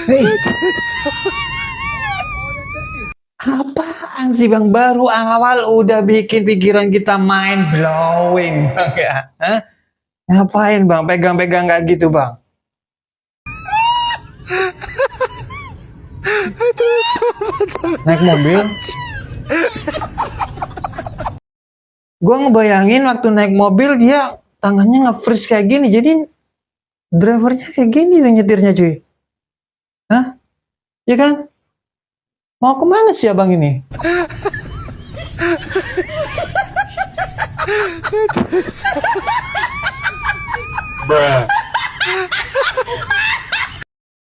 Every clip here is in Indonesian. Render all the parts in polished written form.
Hei, apaan sih bang? Baru awal udah bikin pikiran kita mind blowing bang ya? Hah? Ngapain bang? Pegang-pegang nggak gitu bang? Naik mobil? Gua ngebayangin waktu naik mobil dia tangannya nge-freeze kayak gini. Jadi drivernya kayak gini tuh nyetirnya cuy. Hah? Ya kan? Mau kemana sih abang ini?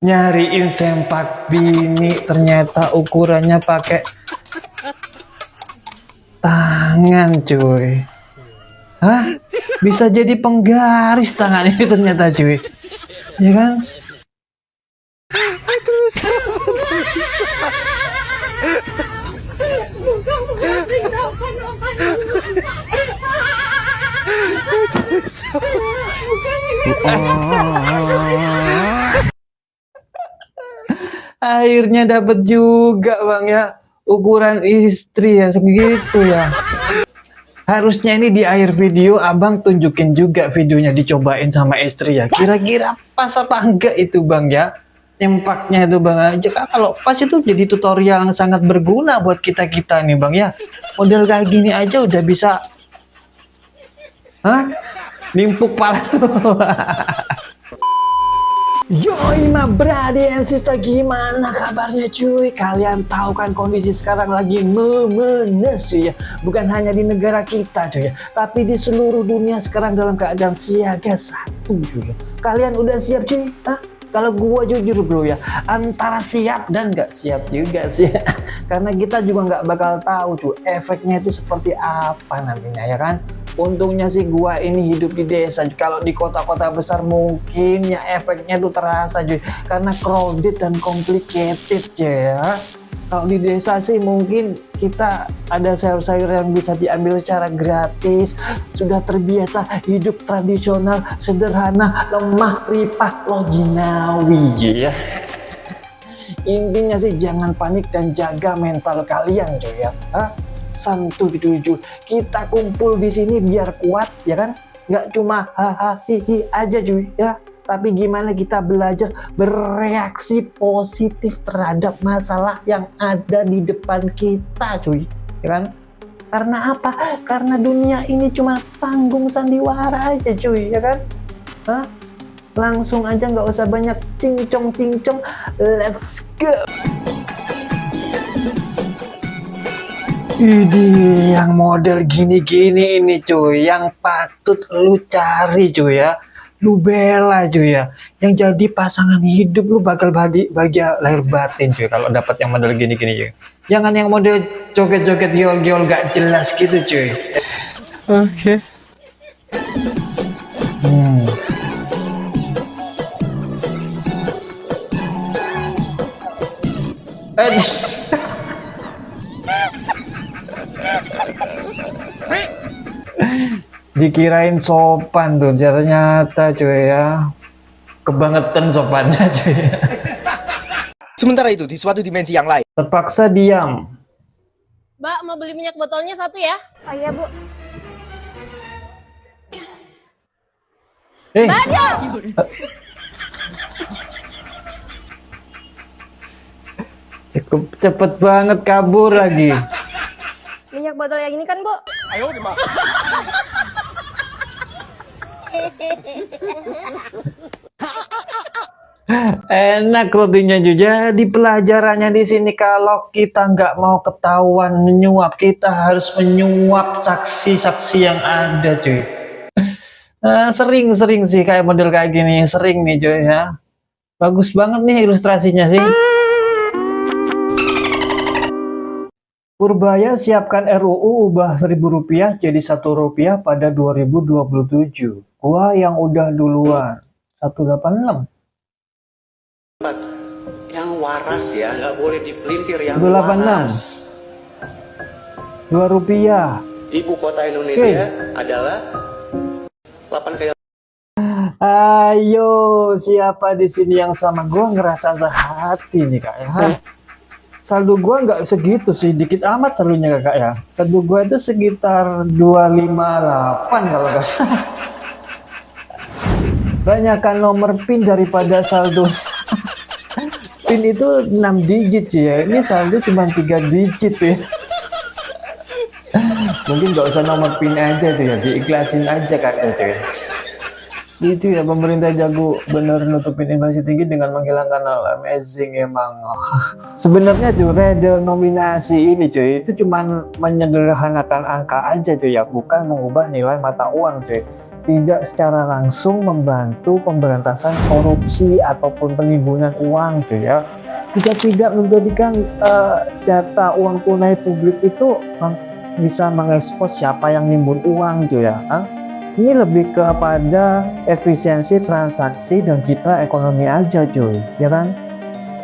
Nyariin sempak bini ternyata ukurannya pakai tangan cuy. Hah? Bisa jadi penggaris tangan ini ternyata cuy. Ya kan? Akhirnya dapat juga bang ya. Ukuran istri ya segitu ya. Harusnya ini di akhir video abang tunjukin juga videonya dicobain sama istri ya. Kira-kira pas apa enggak itu bang ya? Sempaknya itu bang aja. Kalau pas itu jadi tutorial yang sangat berguna buat kita-kita nih bang ya. Model kayak gini aja udah bisa. Hah? Nimpuk pala. Yoi my brother and sister, gimana kabarnya cuy? Kalian tahu kan kondisi sekarang lagi memenes cuy ya. Bukan hanya di negara kita cuy ya, tapi di seluruh dunia sekarang dalam keadaan siaga satu cuy. Kalian udah siap cuy? Hah? Kalau gua jujur bro ya, antara siap dan nggak siap juga sih. Karena kita juga nggak bakal tahu cuy efeknya itu seperti apa nantinya ya kan. Untungnya sih gua ini hidup di desa. Kalau di kota-kota besar mungkin ya efeknya tuh terasa cuy, karena crowded dan complicated cuy ya. Kalau di desa sih mungkin kita ada sayur-sayur yang bisa diambil secara gratis, sudah terbiasa hidup tradisional, sederhana, lemah, ripah, lojinawi ya. Intinya sih jangan panik dan jaga mental kalian cuy ya. Hah? Santuy tujuh, kita kumpul di sini biar kuat ya kan, nggak cuma hahaha hihi aja cuy ya, tapi gimana kita belajar bereaksi positif terhadap masalah yang ada di depan kita cuy ya kan. Karena apa? Karena dunia ini cuma panggung sandiwara aja cuy ya kan. Hah? Langsung aja nggak usah banyak cincong, let's go. Ini yang model gini-gini ini cuy, yang patut lu cari cuy ya, lu bela cuy ya, yang jadi pasangan hidup lu bakal bahagia lahir batin cuy kalau dapat yang model gini-gini cuy. Jangan yang model joget-joget giol-giol gak jelas gitu cuy. Oke. Dikirain sopan tuh, ternyata cuy ya kebangetan sopannya cuy. Sementara itu di suatu dimensi yang lain. Terpaksa diam. Mbak, mau beli minyak botolnya satu ya? Oh iya bu. Cepet banget kabur lagi. Minyak botol yang ini kan bu? Enak rotinya juga. Jadi pelajarannya di sini kalau kita nggak mau ketahuan menyuap, kita harus menyuap saksi-saksi yang ada cuy. Sering sih kayak model kayak gini, sering nih cuy ya. Bagus banget nih ilustrasinya sih. Purbaya siapkan RUU ubah Rp1.000 jadi Rp1 pada 2027. Gua yang udah duluan 186. Yang waras ya, nggak boleh dipelintir, yang 286. waras. Rp2. Ibu kota Indonesia adalah 8 kali Ayo, siapa di sini yang sama gua ngerasa sehati nih kak ya? Saldo gua nggak segitu sih, dikit amat saldonya kakak ya. Saldo gua itu sekitar 258 kalau nggak salah. Banyakan nomor PIN daripada saldo. PIN itu 6 digit sih ya. Ini saldo cuma 3 digit ya. Mungkin nggak usah nomor PIN aja tuh ya, diikhlasin aja kakak tuh ya. Itu ya, pemerintah jago bener nutupin inflasi tinggi dengan menghilangkan hal amazing emang. Sebenarnya tuh redenominasi ini cuy, itu cuman menyederhanakan angka aja cuy ya, bukan mengubah nilai mata uang cuy. Tidak secara langsung membantu pemberantasan korupsi ataupun penimbunan uang cuy ya. Tidak menjadikan data uang tunai publik itu bisa mengekspos siapa yang nimbun uang cuy ya. Ini lebih kepada efisiensi transaksi dan citra ekonomi aja cuy, ya kan?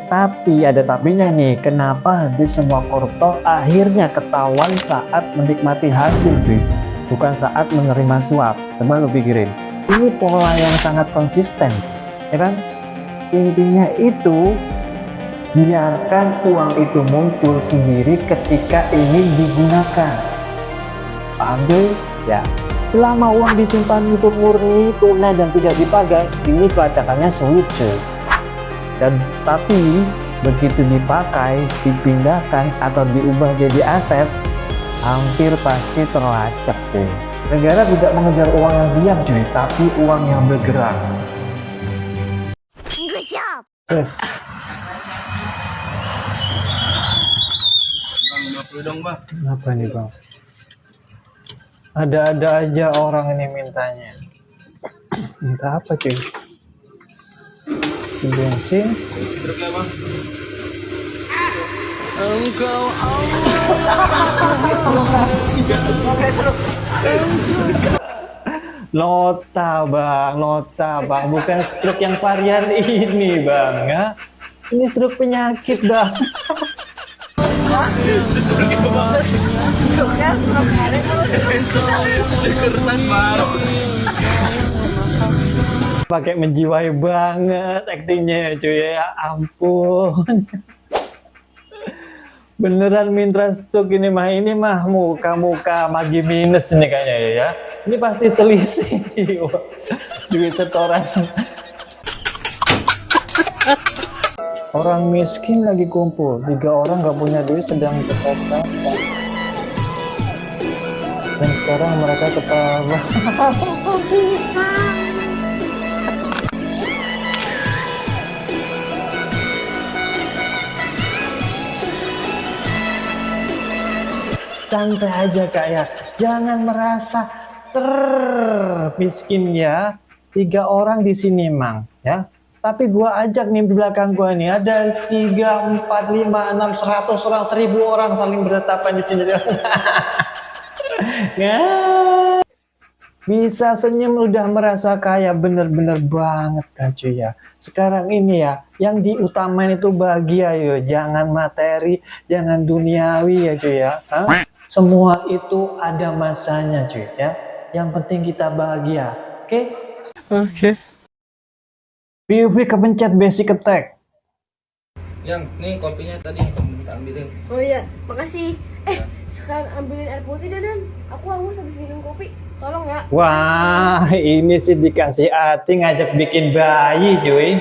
Tapi ada tapinya nih, kenapa hampir semua koruptor akhirnya ketahuan saat menikmati hasil cuy, bukan saat menerima suap. Coba lu pikirin, ini pola yang sangat konsisten, ya kan? Intinya itu, biarkan uang itu muncul sendiri ketika ingin digunakan. Paham cuy? Ya. Selama uang disimpan itu murni, tunai dan tidak dipakai, ini pelacakannya sulit cuy. Dan tapi begitu dipakai, dipindahkan atau diubah jadi aset, hampir pasti terlacak cuy. Negara tidak mengejar uang yang diam cuy, tapi uang yang bergerak. Good job. Yes. Bang, 50 dong bang. Kenapa nih bang? Ada-ada aja orang ini mintanya. Minta apa cuy? Bensin? Truknya bang. Nota bang, bukan stroke yang varian ini bang ya. Ini stroke penyakit bang. Pakai menjiwai banget aktingnya ya cuy ya, ampun. Beneran minta stroke ini mah muka magi minus nih kayaknya ya. Ini pasti selisih. Duit setoran. Orang miskin lagi kumpul, 3 orang gak punya duit sedang ketawa. Dan sekarang mereka ketawa. Santai aja kak ya, jangan merasa termiskin ya. 3 orang di sini mang ya. Tapi gua ajak nih di belakang gua nih ada 3, 4, 5, 6, 100 orang, 1000 orang saling bertetapan di sini. Ya. Bisa senyum udah merasa kaya, bener-bener banget kak cuy ya. Sekarang ini ya, yang diutamain itu bahagia yo, jangan materi, jangan duniawi ya cuy ya. Semua itu ada masanya cuy ya. Yang penting kita bahagia, oke? Oke. POV kepencet basic attack. Yang nih kopinya tadi yang kamu minta ambilin. Oh iya, makasih. Sekarang ambilin air putih Dan. Aku haus habis minum kopi. Tolong ya. Wah, ini sih dikasih hati ngajak bikin bayi cuy.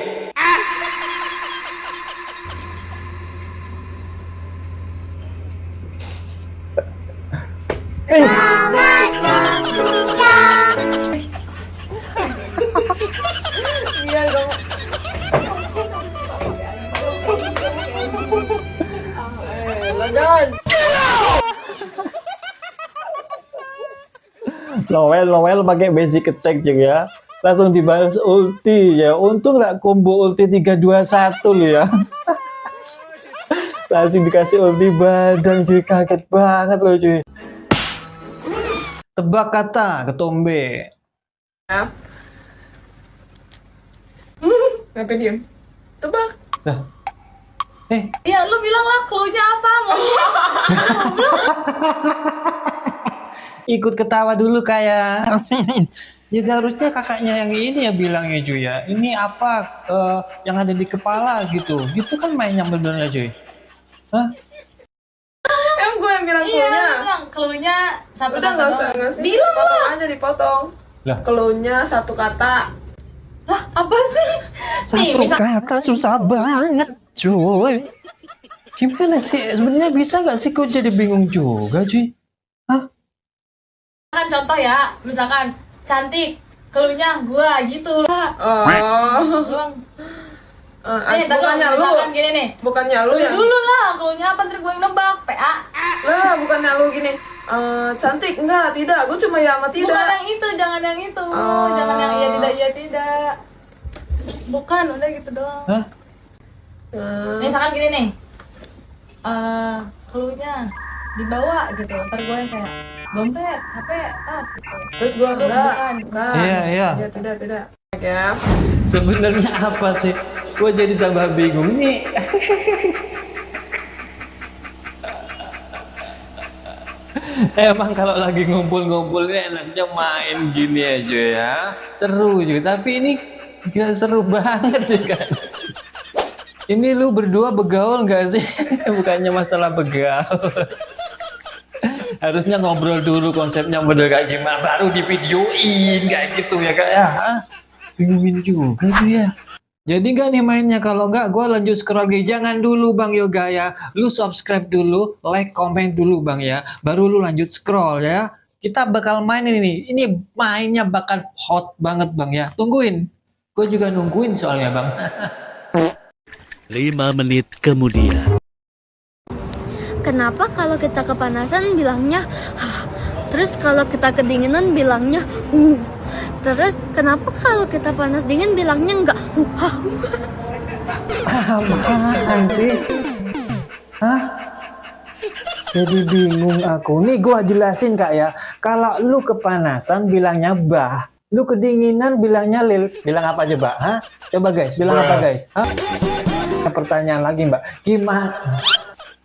Biar dong. Lanjut. Lowel pakai basic attack juga. Langsung dibalas ulti ya. Untung nggak combo ulti 321 loh ya. Langsung dikasih ulti badan cuy, kaget banget loh cuy. Tebak kata ketombe. Kenapa diem? Tebak. Lah. Ya lu bilang lah clue-nya apa? Ikut ketawa dulu kayak. Ya seharusnya kakaknya yang ini ya bilangnya Cuy ya. Ini apa yang ada di kepala gitu. Gitu kan mainnya benernya Cuy. Hah? Emang gue yang bilang Iya, cluenya. lu bilang cluenya satu Udah kata nggak usah doang. nggak usah. Bilang Dipotong lah. aja dipotong. Lah. Cluenya satu kata. Lah, apa sih? Nih, Satu misal kata susah banget Cuy. Gimana sih? Sebenarnya bisa nggak sih? Kok jadi bingung juga Cuy? Hah? misalkan contoh ya, misalkan cantik, cluenya gua gitu lah. Oh. Doang. Bukannya Tadi lu. misalkan gini nih. Bukannya lu yang. Dulu lah, cluenya apa ntar gue yang nebak, PA. Lah, bukannya lu gini. Cantik enggak, tidak. Gue cuma ya sama tidak. Bukan yang itu, jangan yang itu. Oh. Jangan yang iya tidak. Bukan, udah gitu doang. Hah? Misalkan gini nih. Cluenya dibawa gitu. Ntar gue yang kayak dompet, HP, tas gitu. Terus gue Lu enggak. bukan. Enggak. Iya, iya. Ya, tidak. Ya. Sebenarnya apa sih? Gue jadi tambah bingung nih. Emang kalau lagi ngumpul-ngumpulnya enaknya main gini aja ya. Seru juga, tapi ini gak seru banget ya kan. Ini lu berdua begaul gak sih? Bukannya masalah begaul. Harusnya ngobrol dulu konsepnya model kayak gimana, baru di videoin kayak gitu ya kak ya. Bingungin juga tuh ya. Jadi gak nih mainnya? Kalau nggak gue lanjut scroll lagi. Jangan dulu Bang Yoga ya. Lu subscribe dulu, like, komen dulu Bang ya. Baru lu lanjut scroll ya. Kita bakal main ini nih. Ini mainnya bakal hot banget Bang ya. Tungguin. Gue juga nungguin soalnya Bang. 5 menit kemudian. Kenapa kalau kita kepanasan bilangnya "Hah", terus kalau kita kedinginan bilangnya terus kenapa kalau kita panas dingin bilangnya enggak "Hah"? Apaan sih? Hah? Jadi bingung aku. Nih gua jelasin kak ya. Kalau lu kepanasan bilangnya bah. Lu kedinginan bilangnya lil. Bilang apa aja mbak? Hah? Coba guys, bilang apa guys? Hah? Pertanyaan lagi mbak. Gimana?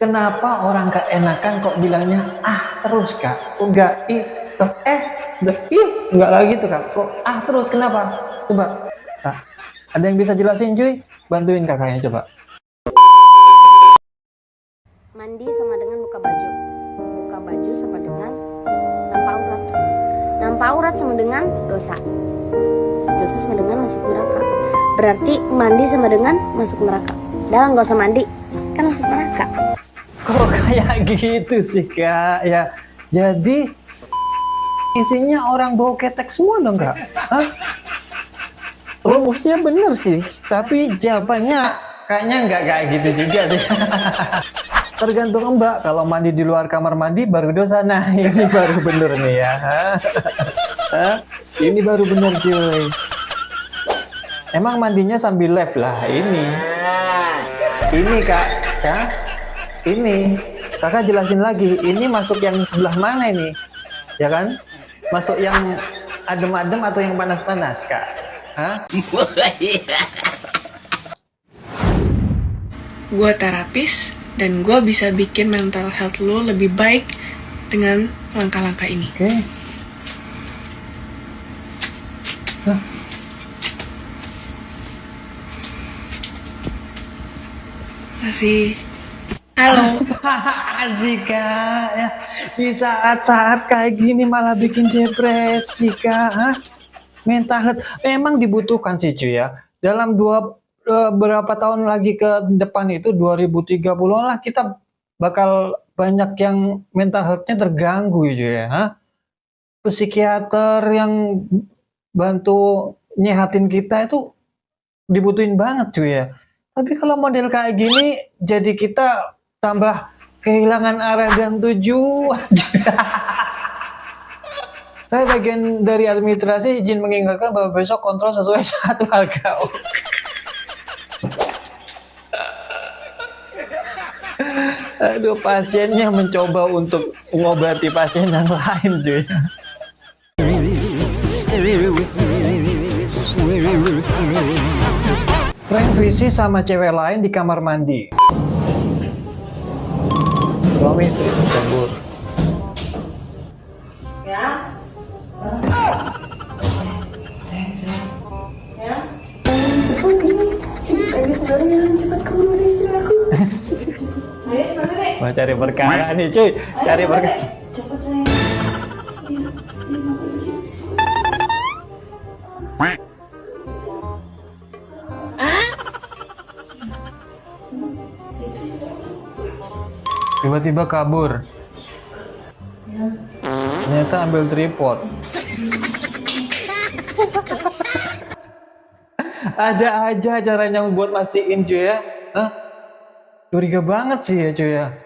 Kenapa orang keenakan kok bilangnya terus kak? Kok enggak enggak lagi gitu kak? Kok terus kenapa? Coba. Nah, ada yang bisa jelasin cuy? Bantuin kakaknya coba. Mandi sama dengan buka baju. Buka baju sama dengan nampak aurat. Nampak aurat sama dengan dosa. Dosa sama dengan masuk neraka. Berarti mandi sama dengan masuk neraka. Dah nggak usah mandi, kan masuk neraka. Kok kayak gitu sih kak? Ya, jadi isinya orang bau ketek semua dong kak? Hah? Rumusnya bener sih, tapi jawabannya kayaknya nggak kayak gitu juga sih. Tergantung mbak, kalau mandi di luar kamar mandi baru dosa. Nah ini baru bener nih ya. Hah? Ini baru bener cuy. Emang mandinya sambil live lah ini. Ini kak, ya? Ini kakak jelasin lagi. Ini masuk yang sebelah mana ini? Ya kan? Masuk yang adem-adem atau yang panas-panas kak? Hah? Gue terapis dan gue bisa bikin mental health lo lebih baik dengan langkah-langkah ini. Oke. Hah? Masih. Halo. Asik kak ya. Di saat-saat kayak gini malah bikin depresi kak. Hah? Mental health memang dibutuhkan sih cuy ya. Dalam berapa tahun lagi ke depan itu 2030 lah kita bakal banyak yang mental health-nya terganggu cuy ya. Hah? Psikiater yang bantu nyehatin kita itu dibutuhin banget cuy ya. Tapi kalau model kayak gini jadi kita tambah kehilangan arah dan tujuan. Saya bagian dari administrasi izin mengingatkan bahwa besok kontrol sesuai jadwal kau. Aduh, pasiennya mencoba untuk mengobati pasien yang lain cuy. Prank visi sama cewek lain di kamar mandi. Suami istri campur. Kalian cepat keburu istri aku. Wah, cari perkara nih cuy, cari perkara. Tiba-tiba kabur. Ternyata ambil tripod. Ada aja caranya buat mastiin cuy ya. Hah? Curiga banget sih ya cuy ya.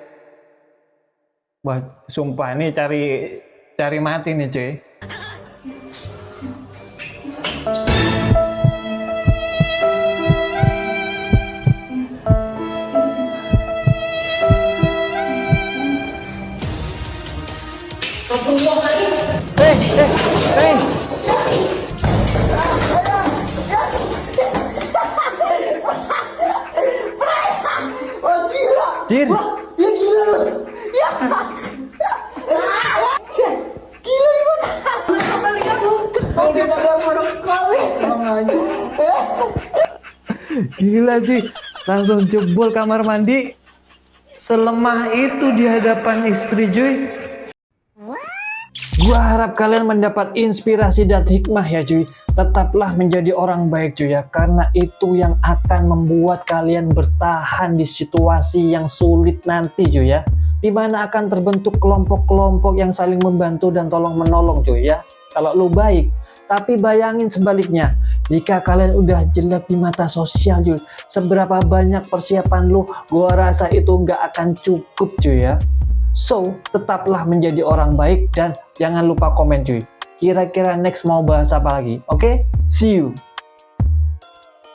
Wah, sumpah nih cari mati nih cuy. Hey. Jin. Ya gila lu. Ya. Gila nih bun. Balik aku. Oh dia pada bodoh kali. Gila cuy, langsung jebol kamar mandi. Selemah itu di hadapan istri cuy. Gua harap kalian mendapat inspirasi dan hikmah ya cuy. Tetaplah menjadi orang baik cuy ya, karena itu yang akan membuat kalian bertahan di situasi yang sulit nanti cuy ya, dimana akan terbentuk kelompok-kelompok yang saling membantu dan tolong menolong cuy ya, kalau lu baik. Tapi bayangin sebaliknya, jika kalian udah jelek di mata sosial cuy, seberapa banyak persiapan lu, gua rasa itu nggak akan cukup cuy ya. So, tetaplah menjadi orang baik dan jangan lupa komen cuy. Kira-kira next mau bahas apa lagi? Oke? See you!